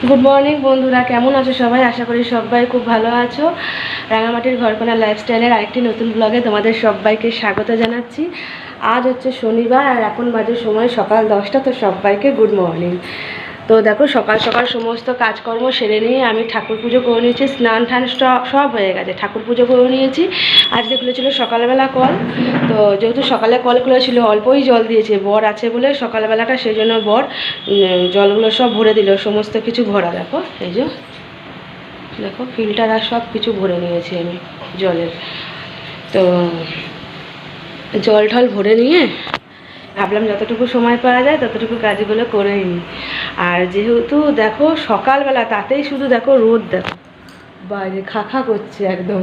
Good morning বন্ধুরা, কেমন আছো সবাই? আশা করি সবাই খুব ভালো আছো। রাঙামাটির ঘরকোনা লাইফস্টাইলের আরেকটি নতুন ব্লগে তোমাদের সবাইকে স্বাগত জানাচ্ছি। আজ হচ্ছে শনিবার আর এখন বাজে সময় সকাল 10টা। তো সবাইকে গুড মর্নিং। তো দেখো সকাল সকাল সমস্ত কাজকর্ম সেরে নিয়ে আমি ঠাকুর পুজো করে নিয়েছি, স্নান টান সব হয়ে গেছে, ঠাকুর পুজো করে নিয়েছি। আজকে খুলেছিল সকালবেলা কল, তো যেহেতু সকালে কল খুলেছিল অল্পই জল দিয়েছে, বর আছে বলে সকালবেলাটা, সেই জন্য বর জলগুলো সব ভরে দিল, সমস্ত কিছু ভরা। দেখো এই যে দেখো ফিল্টার আর সব কিছু ভরে নিয়েছি আমি জলের। তো জল ঠল ভরে নিয়ে ভাবলাম যতটুকু সময় পাওয়া যায় ততটুকু কাজগুলো করেই নিই। আর যেহেতু দেখো সকালবেলা তাতেই শুধু দেখো রোদ, দেখো বাইরে খা করছে একদম।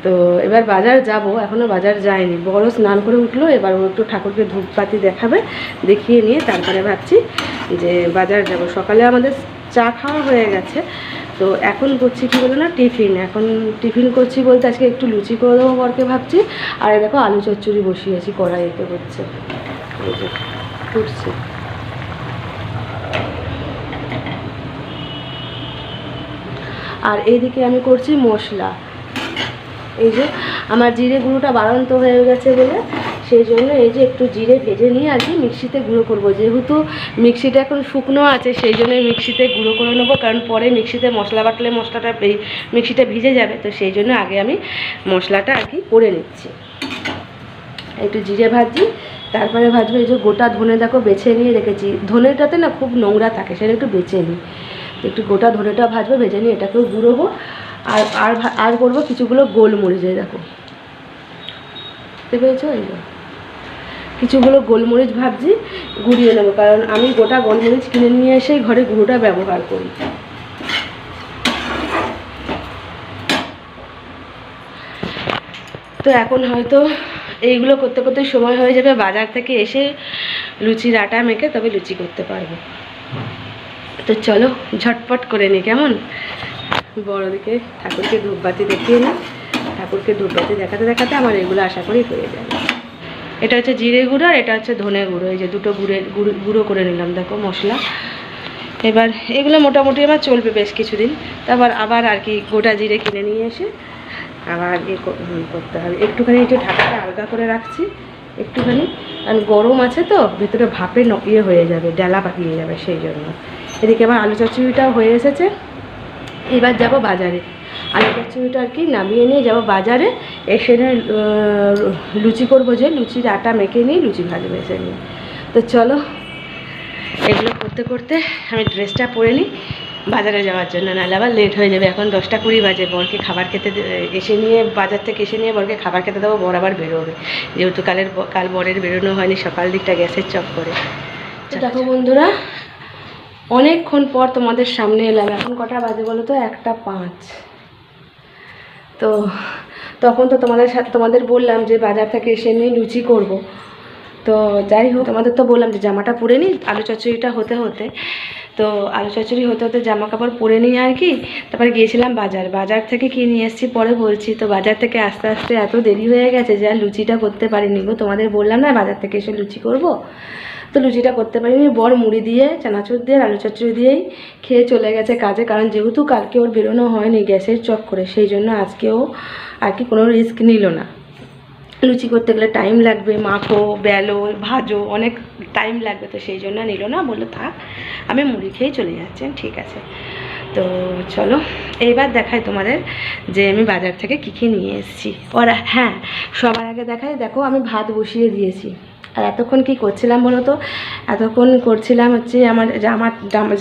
তো এবার বাজার যাব, এখনও বাজার যায়নি। বড় স্নান করে উঠলো, এবার ও একটু ঠাকুরকে ধূপবাতি দেখাবে, দেখিয়ে নিয়ে তারপরে ভাবছি যে বাজার যাব। সকালে আমাদের চা খাওয়া হয়ে গেছে, তো এখন করছি কি বলো না, টিফিন। এখন টিফিন করছি বলতে আজকে একটু লুচি করে দেবো বরকে ভাবছি। আর দেখো আলু চচ্চড়ি বসিয়েছি, কড়াইতে করছে, এই যে ফুটছে। আর এইদিকে আমি করছি মশলা। এই যে আমার জিরে গুঁড়োটা বাড়ন্ত হয়ে গেছে বলে সেই জন্য এই যে একটু জিরে ভেজে নিয়ে আর কি মিক্সিতে গুঁড়ো করব। যেহেতু মিক্সিটা এখন শুকনো আছে সেই জন্য মিক্সিতে গুঁড়ো করে নেবো, কারণ পরে মিক্সিতে মশলা বাটলে মশলাটা মিক্সিটা ভিজে যাবে। তো সেই জন্য আগে আমি মশলাটা আর কি করে নিচ্ছি। একটু জিরে ভাজছি, তারপরে ভাজবো এই যে গোটা ধনে, দেখো বেছে নিয়ে রেখেছি। ধনেটাতে না খুব নোংরা থাকে, সেটা একটু বেছে নিই। একটু গোটা ধনেটা ভাজবো, ভেজে নিয়ে এটাকেও গুঁড়োবো। আর আর আর করবো কিছুগুলো গোলমরিচ, দেখো দেখতে পেয়েছো, এই যে কিছুগুলো গোলমরিচ ভাবছি গুঁড়িয়ে নেবো, কারণ আমি গোটা গোলমরিচ কিনে নিয়ে এসেই ঘরে গুঁড়োটা ব্যবহার করি। তো এখন হয়তো এইগুলো করতে করতে সময় হয়ে যাবে, বাজার থেকে এসে লুচির আটা মেখে তবে লুচি করতে পারবো। তো চলো ঝটপট করে নিই, কেমন? বড়দিকে ঠাকুরকে ধূপবাতি দেখিয়ে নিই। ঠাকুরকে ধূপবাতি দেখাতে দেখাতে আমার এগুলো আশা করি হয়ে যাবে। এটা হচ্ছে জিরে গুঁড়ো আর এটা হচ্ছে ধনে গুঁড়ো, এই যে দুটো গুঁড়ো করে নিলাম দেখো মশলা। এবার এগুলো মোটামুটি আমার চলবে বেশ কিছুদিন। তারপর আবার আর কি গোটা জিরে কিনে নিয়ে এসে আবার করতে হবে। একটুখানি একটু ঢাকাটা আলগা করে রাখছি একটুখানি, কারণ গরম আছে তো ভেতরে ভাপে হয়ে যাবে, ডালা পাকিয়ে যাবে, সেই জন্য। এদিকে আবার আলু চচ্চড়িটাও হয়ে এসেছে। এবার যাব বাজারে, আলু চচ্চড়িটা আর কি নামিয়ে নিয়ে যাব বাজারে। এসে লুচি করবো, যে লুচির আটা মেখে নিয়ে লুচি ভাজবো এসে নিয়ে। তো চলো এগুলো করতে করতে আমি ড্রেসটা পরে নিই বাজারে যাওয়ার জন্য, নাহলে আবার লেট হয়ে যাবে। এখন 10টা 20 বাজে, বরকে খাবার খেতে এসে নিয়ে, বাজার থেকে এসে নিয়ে বরকে খাবার খেতে দেবো। বর আবার বেরোবে, যেহেতু কাল বরের বেরোনো হয়নি, সকাল দিকটা গ্যাসের চপ করে। দেখো বন্ধুরা, অনেকক্ষণ পর তোমাদের সামনে এলাম। এখন কটা বাজে বলো তো? 1টা 5। তো তখন তো তোমাদের বললাম যে বাজার থেকে এসে নিয়ে লুচি করব। তো যাই হোক, তোমাদের তো বললাম যে জামাটা পরে নিই আলু চচ্চড়িটা হতে হতে। তো আলু চচ্চড়ি হতে হতে জামা কাপড় পরে নিই আর কি। তারপরে গিয়েছিলাম বাজার থেকে কি নিয়ে এসেছি পরে বলছি। তো বাজার থেকে আস্তে আস্তে এত দেরি হয়ে গেছে যে আর লুচিটা করতে পারিনি গো। তোমাদের বললাম না বাজার থেকে এসে লুচি করব, তো লুচিটা করতে পারিনি। বর মুড়ি দিয়ে, চানাচুর দিয়ে, আলু চচ্চড়ি দিয়েই খেয়ে চলে গেছে কাজে, কারণ যেহেতু কালকে ওর বেরোনো হয়নি গ্যাসের চক করে, সেই জন্য আজকেও আর কি কোনো রিস্ক নিল না। লুচি করতে গেলে টাইম লাগবে, মাখো, বেলো, ভাজো, অনেক টাইম লাগবে, তো সেই জন্য নিল না, বললো থাক আমি মুড়ি খেয়েই চলে যাচ্ছেন, ঠিক আছে। তো চলো এইবার দেখাই তোমাদের যে আমি বাজার থেকে কী নিয়ে এসেছি। ওরা হ্যাঁ, সবার আগে দেখাই, দেখো আমি ভাত বসিয়ে দিয়েছি। আর এতক্ষণ কি করছিলাম বলো তো? এতক্ষণ করছিলাম হচ্ছে আমার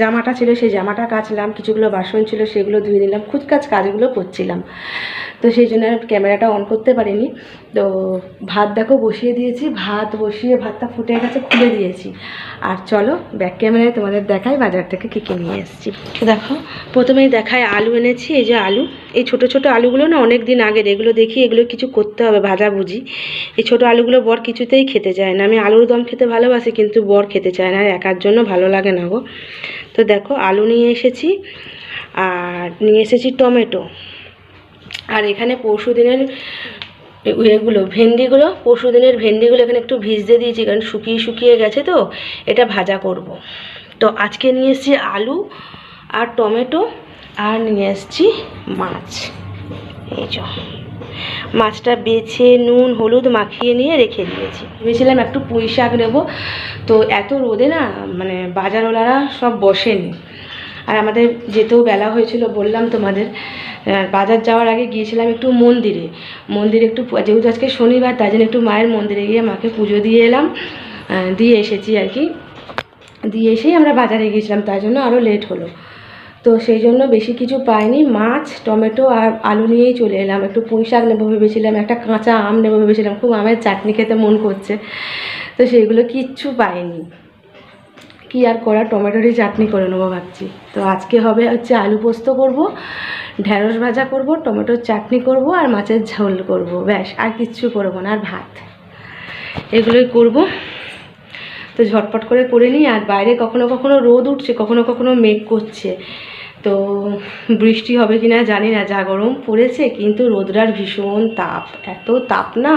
জামাটা ছিল, সেই জামাটা কাচলাম, কিছুগুলো বাসন ছিল সেগুলো ধুয়ে দিলাম, খুচকাচ কাজগুলো করছিলাম। তো সেই জন্য ক্যামেরাটা অন করতে পারিনি। তো ভাত দেখো বসিয়ে দিয়েছি, ভাত বসিয়ে ভাতটা ফুটে গেছে, খুলে দিয়েছি। আর চলো ব্যাক ক্যামেরায় তোমাদের দেখাই বাজার থেকে কী নিয়ে এসেছি। দেখো প্রথমেই দেখায় আলু এনেছি। এই যে আলু, এই ছোট ছোট আলুগুলো না অনেক দিন আগের, এগুলো দেখি এগুলো কিছু করতে হবে ভাজাভুজি। এই ছোট আলুগুলো বর কিছুতেই খেতে চায় না। আমি আলুর দম খেতে ভালোবাসি, কিন্তু বর খেতে চায় না, আর একার জন্য ভালো লাগে না গো। তো দেখো আলু নিয়ে এসেছি, আর নিয়ে এসেছি টমেটো। আর এখানে পরশুদিনের ভেন্ডিগুলো এখানে একটু ভিজতে দিয়েছি, কারণ শুকিয়ে গেছে, তো এটা ভাজা করব। তো আজকে নিয়ে এসেছি আলু আর টমেটো, আর নিয়ে এসেছি মাছ। এই যে মাছটা বেছে নুন হলুদ মাখিয়ে নিয়ে রেখে দিয়েছি। ভেবেছিলাম একটু পুঁই শাক নেবো, তো এত রোদে না মানে বাজারওয়ালারা সব বসেনি। আর আমাদের যেতেও বেলা হয়েছিল, বললাম তোমাদের। বাজার যাওয়ার আগে গিয়েছিলাম একটু মন্দিরে একটু, যেহেতু আজকে শনিবার তাই জন্য একটু মায়ের মন্দিরে গিয়ে মাকে পুজো দিয়ে এলাম, দিয়ে এসেছি আর কি। দিয়ে এসেই আমরা বাজারে গিয়েছিলাম, তাই জন্য আরও লেট হলো। তো সেই জন্য বেশি কিছু পাইনি, মাছ টমেটো আর আলু নিয়েই চলে এলাম। একটু পুঁই শাক নেবো ভেবেছিলাম, একটা কাঁচা আম নেবো ভেবেছিলাম, খুব আমের চাটনি খেতে মন করছে। তো সেইগুলো কিচ্ছু পাইনি, কি আর করা, টমেটোরই চাটনি করে নেবো ভাবছি। তো আজকে হবে হচ্ছে আলু পোস্ত করব, ঢ্যাঁড়স ভাজা করব, টমেটোর চাটনি করব, আর মাছের ঝোল করব, ব্যাস। আর কিচ্ছু করবো না, আর ভাত, এগুলোই করব। তো ঝটপট করে নিই। আর বাইরে কখনো কখনো রোদ উঠছে, কখনো কখনো মেঘ করছে, তো বৃষ্টি হবে কি না জানি না, যা গরম পড়েছে। কিন্তু রোদটার ভীষণ তাপ, এত তাপ না,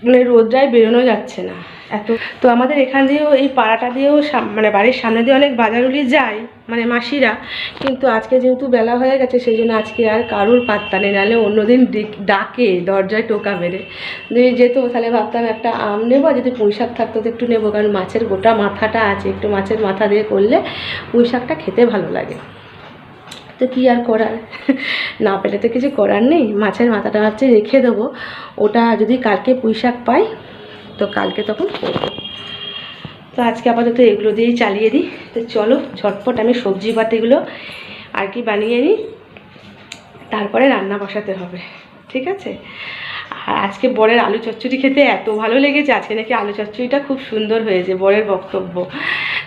মানে রোদটায় বেরোনো যাচ্ছে না এত। তো আমাদের এখান দিয়েও, এই পাড়াটা দিয়েও, মানে বাড়ির সামনে দিয়ে অনেক বাজারগুলি যায়, মানে মাসিরা। কিন্তু আজকে যেহেতু বেলা হয়ে গেছে সেই জন্য আজকে আর কারুর পাত্তা নেই, নাহলে অন্যদিন ডাকে দরজায় টোকা মেরে। যদি যেত তাহলে ভাবতাম একটা আম নেবো, যদি পুঁই শাক থাকতো তো একটু নেবো, কারণ মাছের গোটা মাথাটা আছে, একটু মাছের মাথা দিয়ে করলে পুঁই শাকটা খেতে ভালো লাগে। তো কী আর করার, না পেলে তো কিছু করার নেই। মাছের মাথাটা ভাবছি রেখে দেবো, ওটা যদি কালকে পুঁই শাক পাই তো কালকে তখন করবো। তো আজকে আপাতত এগুলো দিয়েই চালিয়ে দিই। তো চলো ঝটপট আমি সবজি পাতিগুলো আর কি বানিয়ে নিই, তারপরে রান্না বসাতে হবে, ঠিক আছে। আর আজকে বরের আলু চচ্চড়ি খেতে এত ভালো লেগেছে, আজকে নাকি আলু চচ্চড়িটা খুব সুন্দর হয়েছে, বরের বক্তব্য।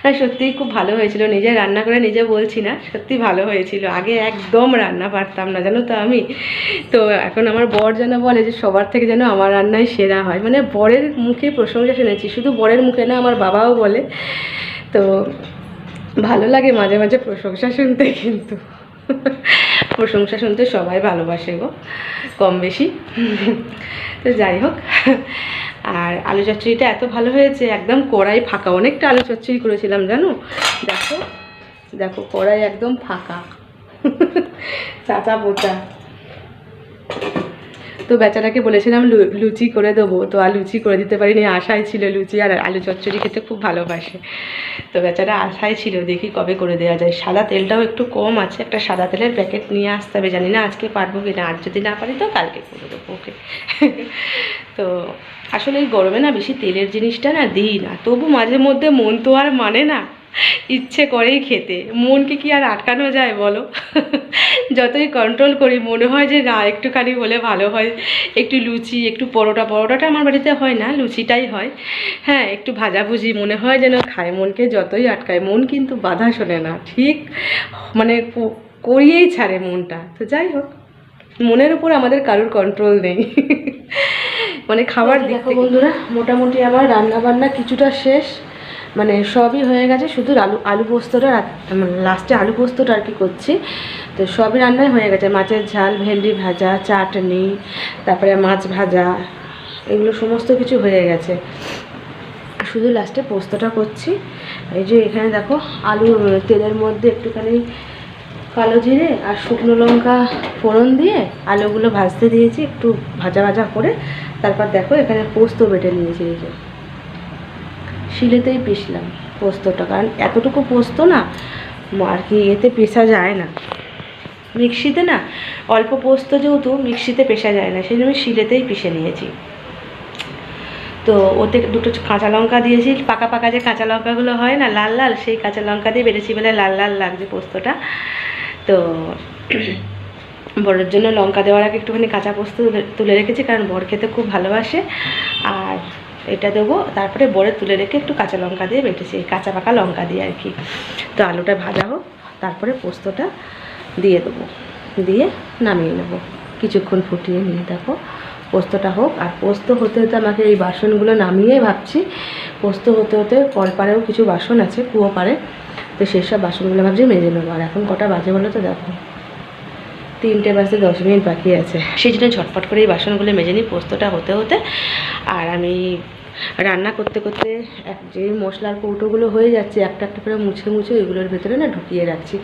না সত্যিই খুব ভালো হয়েছিল, নিজে রান্না করে নিজে বলছি না, সত্যি ভালো হয়েছিল। আগে একদম রান্না পারতাম না জানো তো আমি, তো এখন আমার বর যেন বলে যে সবার থেকে যেন আমার রান্নাই সেরা হয়। মানে বরের মুখে প্রশংসা শুনেছি, শুধু বরের মুখে না, আমার বাবাও বলে। তো ভালো লাগে মাঝে মাঝে প্রশংসা শুনতে, কিন্তু প্রশংসা শুনতে সবাই ভালোবাসে গো, কম বেশি। তো যাই হোক, আর আলু চচ্চড়িটা এত ভালো হয়েছে, একদম কড়াই ফাঁকা। অনেকটা আলু চচ্চড়ি করেছিলাম জানো, দেখো দেখো কড়াই একদম ফাঁকা, চাচা পোচা। তো বেচারাকে বলেছিলাম লুচি করে দেবো, তো আর লুচি করে দিতে পারিনি, আশায় ছিল। লুচি আর আলু চচ্চড়ি খেতে খুব ভালোবাসে, তো বেচারা আশায় ছিল, দেখি কবে করে দেওয়া যায়। সাদা তেলটাও একটু কম আছে, একটা সাদা তেলের প্যাকেট নিয়ে আসতে হবে, জানি না আজকে পারবো কি না। আর যদি না পারি তো কালকে করে দেবো ওকে। তো আসলে এই গরমে না বেশি তেলের জিনিসটা না দিই না, তবু মাঝে মধ্যে মন তো আর মানে না, ইচ্ছে করেই খেতে। মনকে কি আর আটকানো যায় বলো। যতই কন্ট্রোল করি মনে হয় যে না একটুখানি হলে ভালো হয়, একটু লুচি, একটু পরোটাটা আমার বাড়িতে হয় না, লুচিটাই হয়। হ্যাঁ একটু ভাজাভুজি মনে হয় যেন খায়, মনকে যতই আটকায় মন কিন্তু বাধা শোনে না, ঠিক মানে করিয়েই ছাড়ে মনটা। তো যাই হোক, মনের উপর আমাদের কারোর কন্ট্রোল নেই। মানে খাবার দেখো বন্ধুরা, মোটামুটি আমার রান্না বান্না কিছুটা শেষ, মানে সবই হয়ে গেছে, শুধু আলু পোস্তটা লাস্টে আলু পোস্তটা আর কি করছি। তো সবই রান্নাই হয়ে গেছে, মাছের ঝাল, ভেন্ডি ভাজা, চাটনি, তারপরে মাছ ভাজা, এগুলো সমস্ত কিছু হয়ে গেছে, শুধু লাস্টে পোস্তটা করছি। এই যে এখানে দেখো আলু তেলের মধ্যে একটুখানি কালো জিরে আর শুকনো লঙ্কা ফোড়ন দিয়ে আলুগুলো ভাজতে দিয়েছি, একটু ভাজা ভাজা করে। তারপর দেখো এখানে পোস্ত বেটে নিয়েছি, এই যে শিলেতেই পিষলাম পোস্তটা, কারণ এতটুকু পোস্ত না আর কি এতে পেশা যায় না, মিক্সিতে না অল্প পোস্ত যেহেতু মিক্সিতে পেশা যায় না, সেই জন্য শিলেতেই পিষে নিয়েছি। তো ওতে দুটো কাঁচা লঙ্কা দিয়েছি, পাকা পাকা যে কাঁচা লঙ্কাগুলো হয় না লাল লাল, সেই কাঁচা লঙ্কা দিয়ে বেটেছি বলে লাল লাল লাগছে পোস্তটা। তো বরের জন্য লঙ্কা দেওয়ার আগে একটুখানি কাঁচা পোস্ত তুলে রেখেছি, কারণ বর খেতে খুব ভালোবাসে। আর এটা দেবো, তারপরে বরে তুলে রেখে একটু কাঁচা লঙ্কা দিয়ে বেটেছি, কাঁচা পাকা লঙ্কা দিয়ে আর কি। তো আলুটা ভাজা হোক, তারপরে পোস্তটা দিয়ে দেবো, দিয়ে নামিয়ে নেবো, কিছুক্ষণ ফুটিয়ে নিয়ে দেখো পোস্তটা হোক। আর পোস্ত হতে হতে আমাকে এই বাসনগুলো নামিয়ে ভাবছি, পোস্ত হতে হতে কলপাড়েও কিছু বাসন আছে, কুয়ো পাড়ে, তো সেসব বাসনগুলো ভাবছি মেজে নেবো। আর এখন কটা বাজে বলো তো, দেখো 3টে বাজতে 10 মিনিট বাকি আছে, সেই জন্য ঝটপট করে এই বাসনগুলো মেজে নিই পোস্তটা হতে হতে। আর আমি রান্না করতে করতে যে মশলার কৌটোগুলো হয়ে যাচ্ছে একটা একটা করে মুছে মুছে ওইগুলোর ভেতরে না ঢুকিয়ে রাখছি,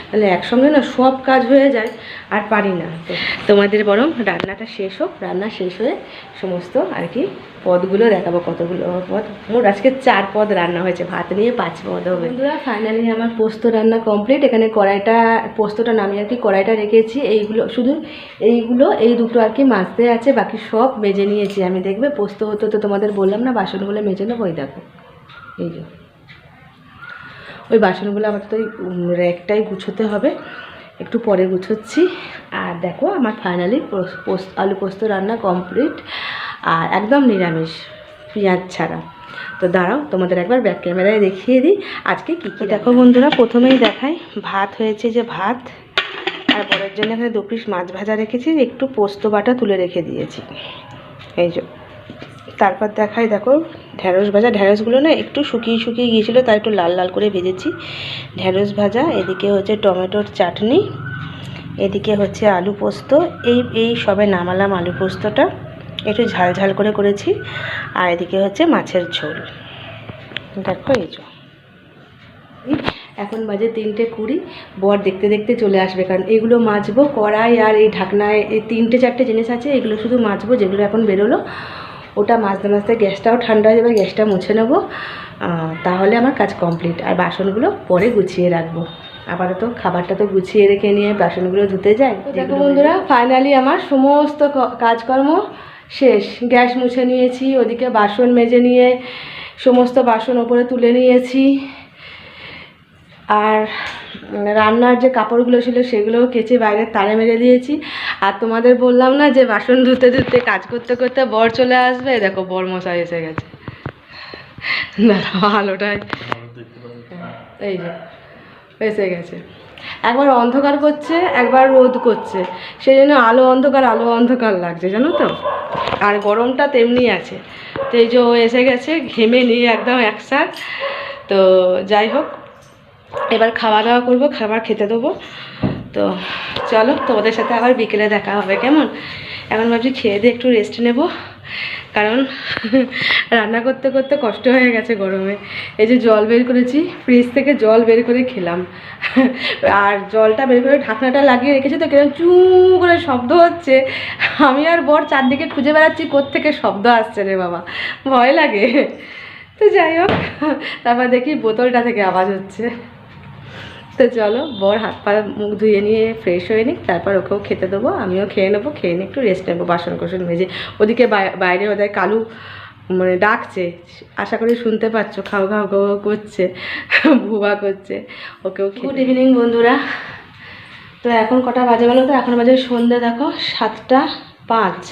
তাহলে একসঙ্গে না সব কাজ হয়ে যায় আর পারি না। তো তোমাদের বরং রান্নাটা শেষ হোক, রান্না শেষ হয়ে সমস্ত আর কি পদগুলো দেখাবো, কতগুলো পদ। মোট আজকে 4 পদ রান্না হয়েছে, ভাত নিয়ে 5 পদ হবে। বন্ধুরা ফাইনালি আমার পোস্ত রান্না কমপ্লিট। এখানে কড়াইটা, পোস্তটা নামিয়ে আর কি কড়াইটা রেখেছি। এইগুলো শুধু এই দুটো আর কি মাজতে আছে, বাকি সব মেজে নিয়েছি আমি। দেখবে পোস্ত হতো তো তোমাদের বললাম না বাসনগুলো মেজে নেবো, ওই দেখো এই যে ওই বাসনগুলো আবার তো ওই র্যাকটাই গুছোতে হবে, একটু পরে গুছোচ্ছি। আর দেখো আমার ফাইনালি আলু পোস্ত রান্না কমপ্লিট, আর একদম নিরামিষ, পেঁয়াজ ছাড়া। তো দাঁড়াও তোমাদের একবার ব্যাক ক্যামেরায় দেখিয়ে দিই আজকে কী কী। দেখো বন্ধুরা প্রথমেই দেখাই, ভাত হয়েছে যে ভাত, আর বড়ের জন্য এখানে 2 পিস মাছ ভাজা রেখেছি, একটু পোস্ত বাটা তুলে রেখে দিয়েছি এই যে। তারপর দেখাই দেখো ঢ্যাঁড়স ভাজা, ঢ্যাঁড়সগুলো না একটু শুকিয়ে শুকিয়ে গিয়েছিলো তাই একটু লাল লাল করে ভেজেছি। ঢ্যাঁড়স ভাজা, এদিকে হচ্ছে টমেটোর চাটনি, এদিকে হচ্ছে আলু পোস্ত। এই সবে নামালাম আলু পোস্তটা, একটু ঝাল ঝাল করে করেছি। আর এদিকে হচ্ছে মাছের ঝোল। দেখো এই যে এখন বাজে 3:20, বর দেখতে দেখতে চলে আসবে, কারণ এগুলো মাজবো, কড়াই আর এই ঢাকনায় এই 3-4টে জিনিস আছে, এগুলো শুধু মাজবো, যেগুলো এখন বেরোলো। ওটা মাজতে মাজতে গ্যাসটাও ঠান্ডা হয়ে যাবে, গ্যাসটা মুছে নেবো, তাহলে আমার কাজ কমপ্লিট। আর বাসনগুলো পরে গুছিয়ে রাখবো, আপাতত খাবারটা তো গুছিয়ে রেখে নিয়ে বাসনগুলো ধুতে যায়। দেখো বন্ধুরা ফাইনালি আমার সমস্ত কাজকর্ম শেষ। গ্যাস মুছে নিয়েছি, ওদিকে বাসন মেজে নিয়ে সমস্ত বাসন ওপরে তুলে নিয়েছি, আর রান্নার যে কাপড়গুলো ছিল সেগুলোও কেচে বাইরে তারে মেরে দিয়েছি। আর তোমাদের বললাম না যে বাসন ধুতে ধুতে কাজ করতে করতে বর চলে আসবে, দেখো বর মশাই এসে গেছে। দাঁড়াও আলোটায়, এই যে এসে গেছে। একবার অন্ধকার করছে, একবার রোদ করছে, সেই জন্য আলো অন্ধকার লাগছে জানো তো। আর গরমটা তেমনি আছে। তো এই যে ও এসে গেছে ঘেমে নিয়ে একদম একসাথ। তো যাই হোক, এবার খাওয়া দাওয়া করবো, খাবার খেতে দেবো। তো চলো তোমাদের সাথে আবার বিকেলে দেখা হবে, কেমন? এখন ভাবছি খেয়ে দিয়ে একটু রেস্ট নেব, কারণ রান্না করতে করতে কষ্ট হয়ে গেছে গরমে। এই যে জল বের করেছি, ফ্রিজ থেকে জল বের করে খেলাম, আর জলটা বের করে ঢাকনাটা লাগিয়ে রেখেছি, তো কিরকম চু করে শব্দ হচ্ছে। আমি আর বর চারদিকে খুঁজে বেড়াচ্ছি কোত্থেকে শব্দ আসছে রে বাবা, ভয় লাগে। তো যাই হোক, তারপর দেখি বোতলটা থেকে আওয়াজ হচ্ছে। তো চলো বর হাত পা মুখ ধুয়ে নিয়ে ফ্রেশ হয়ে নিই, তারপর ওকেও খেতে দেবো, আমিও খেয়ে নেবো, খেয়ে নিয়ে একটু রেস্ট নেবো, বাসন কোসন মেজে। ওদিকে বাইরে ওদের কালু মানে ডাকছে, আশা করি শুনতে পাচ্ছ, খাও খাও খাও করছে, ভুয়া করছে, ওকেও। গুড ইভিনিং বন্ধুরা। তো এখন কটা বাজে বলো তো? এখন বাজে সন্ধ্যে দেখো 7:05।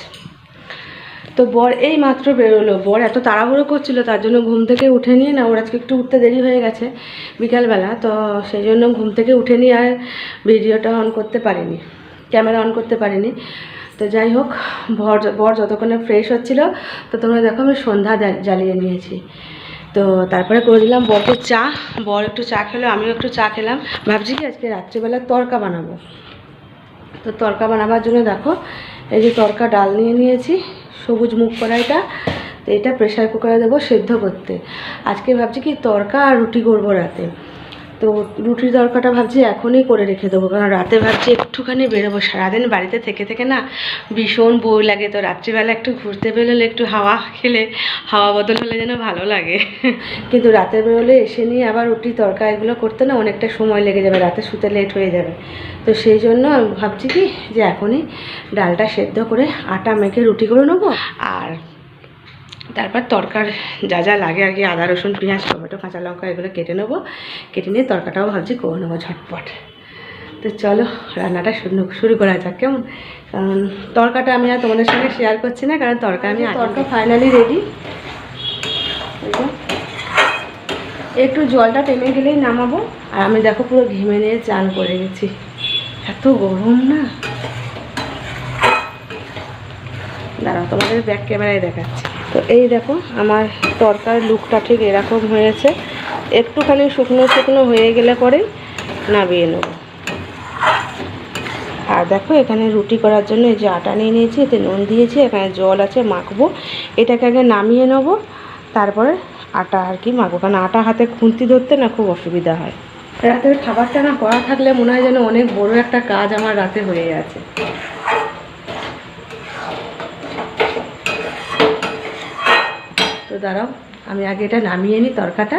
তো বর এই মাত্র বেরোলো। বর এত তাড়াহুড়ো করছিল, তার জন্য ঘুম থেকে উঠে নিয়ে না, ওর আজকে একটু উঠতে দেরি হয়ে গেছে বিকালবেলা, তো সেই জন্য ঘুম থেকে উঠে নিয়ে আর ভিডিওটা অন করতে পারিনি, ক্যামেরা অন করতে পারিনি। তো যাই হোক, বর যতক্ষণে ফ্রেশ হচ্ছিল তো তোমরা দেখো আমি সন্ধ্যা জ্বালিয়ে নিয়েছি। তো তারপরে করে দিলাম বরকে চা, বর একটু চা খেলো, আমিও একটু চা খেলাম। ভাবছি কি আজকে রাত্রিবেলা তড়কা বানাবো। তো তড়কা বানাবার জন্য দেখো এই যে তড়কা ডাল নিয়ে নিয়েছি, সবুজ মুগ কড়াইটা। তো এটা প্রেশার কুকারে দেবো সেদ্ধ করতে। আজকে ভাবছি কি তড়কা আর রুটি করবো রাতে। তো রুটির তড়কাটা ভাবছি এখনই করে রেখে দেবো, কারণ রাতে ভাবছি একটুখানি বেরোবো। সারাদিন বাড়িতে থেকে থেকে না ভীষণ বই লাগে, তো রাত্রিবেলা একটু ঘুরতে বেরোলে, একটু হাওয়া খেলে, হাওয়া বদল হলে যেন ভালো লাগে। কিন্তু রাতে বেরোলে এসে নিয়ে আবার রুটি তড়কা এগুলো করতে না অনেকটা সময় লেগে যাবে, রাতে শুতে লেট হয়ে যাবে। তো সেই জন্য ভাবছি কি যে এখনই ডালটা সেদ্ধ করে আটা মেখে রুটি করে নেবো, আর তারপর তড়কার যা যা লাগে আর কি, আদা রসুন পেঁয়াজ টমেটো কাঁচা লঙ্কা এগুলো কেটে নেবো, কেটে নিয়ে তড়কাটাও ভাবছি করে নেবো ঝটপট। তো চলো রান্নাটা শুরু করা যাক, কেমন? কারণ তড়কাটা আমি আর তোমাদের সঙ্গে শেয়ার করছি না, কারণ তড়কা ফাইনালি রেডি। একটু জলটা টেনে গেলেই নামাবো। আর আমি দেখো পুরো ঘেমে নিয়ে চান করে গেছি, এত গরম না। দাঁড়াও তোমাদের ব্যাক ক্যামেরায় দেখাচ্ছি। তো এই দেখো আমার তড়কার লুকটা ঠিক এরকম হয়েছে, একটুখানি শুকনো শুকনো হয়ে গেলে পরেই নামিয়ে নেব। আর দেখো এখানে রুটি করার জন্য এই যে আটা নিয়ে নিয়েছি, এতে নুন দিয়েছি, এখানে জল আছে মাখবো। এটাকে আগে নামিয়ে নেবো, তারপরে আটা আর কি মাখবো, কারণ আটা হাতে খুন্তি ধরতে না খুব অসুবিধা হয়। রাতের খাবারটা না করা থাকলে মনে হয় যেন অনেক বড় একটা কাজ আমার রাতে হয়ে গেছে। তো দাঁড়াও, আমি আগে এটা নামিয়ে নিই, তরকাটা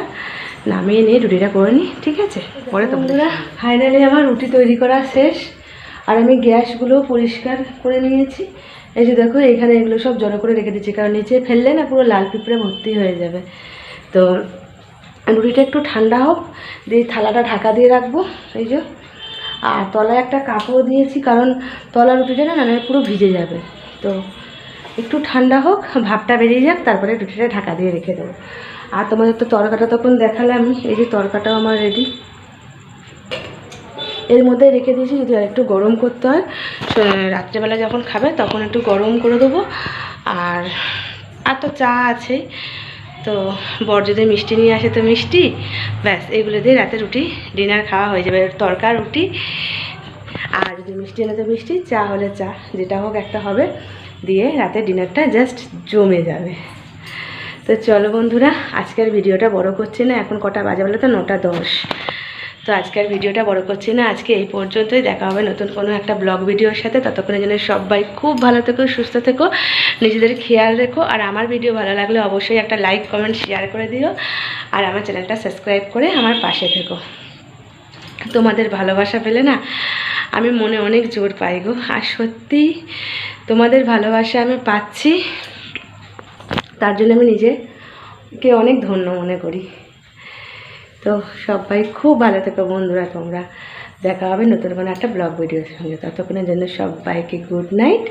নামিয়ে নিয়ে রুটিটা করে নিই, ঠিক আছে? পরে তোমরা ফাইনালি আমার রুটি তৈরি করা শেষ। আর আমি গ্যাসগুলো পরিষ্কার করে নিয়েছি। এই যে দেখো, এখানে এগুলো সব জড়ো করে রেখে দিচ্ছি, কারণ নিচে ফেললে না পুরো লাল পিঁপড়ে ভর্তি হয়ে যাবে। তো রুটিটা একটু ঠান্ডা হোক, দিয়ে থালাটা ঢাকা দিয়ে রাখবো। এই যে, আর তলায় একটা কাপড় দিয়েছি, কারণ তলা রুটিটা না পুরো ভিজে যাবে। তো একটু ঠান্ডা হোক, ভাপটা বেরিয়ে যাক, তারপরে রুটিটা ঢাকা দিয়ে রেখে দেবো। আর তোমাদের তো তরকাটা তখন দেখালাম। এই যে তরকাটাও আমার রেডি, এর মধ্যে রেখে দিয়েছি। যদি আর একটু গরম করতে হয়, রাত্রেবেলা যখন খাবে তখন একটু গরম করে দেবো। আর তো চা আছেই, তো বর যদি মিষ্টি নিয়ে আসে তো মিষ্টি, ব্যাস এগুলো দিয়ে রাতে রুটি ডিনার খাওয়া হয়ে যাবে। তরকা রুটি, আর যদি মিষ্টি এনে তো মিষ্টি, চা হলে চা, যেটা হোক একটা হবে, দিয়ে রাতে ডিনারটা জাস্ট জমে যাবে। তো চলো বন্ধুরা, আজকের ভিডিওটা বড় করছি না। এখন কটা বাজে বলে তো? 9:10। তো আজকের ভিডিওটা বড় করছি না, আজকে এই পর্যন্তই। দেখা হবে নতুন কোনো একটা ব্লগ ভিডিওর সাথে। ততক্ষণের জন্য সবাই খুব ভালো থেকো, সুস্থ থেকো, নিজেদের খেয়াল রেখো। আর আমার ভিডিও ভালো লাগলে অবশ্যই একটা লাইক, কমেন্ট, শেয়ার করে দিও। আর আমার চ্যানেলটা সাবস্ক্রাইব করে আমার পাশে থেকো। তোমাদের ভালোবাসা পেলে না আমি মনে অনেক জোর পাই গো। আর সত্যি তোমাদের ভালোবাসা আমি পাচ্ছি, তার জন্য আমি নিজেকে অনেক ধন্য মনে করি। তো সবাই খুব ভালো থেকো বন্ধুরা তোমরা। দেখা হবে নতুন কোনো একটা ব্লগ ভিডিওর সঙ্গে। ততক্ষণের জন্য সবাইকে গুড নাইট।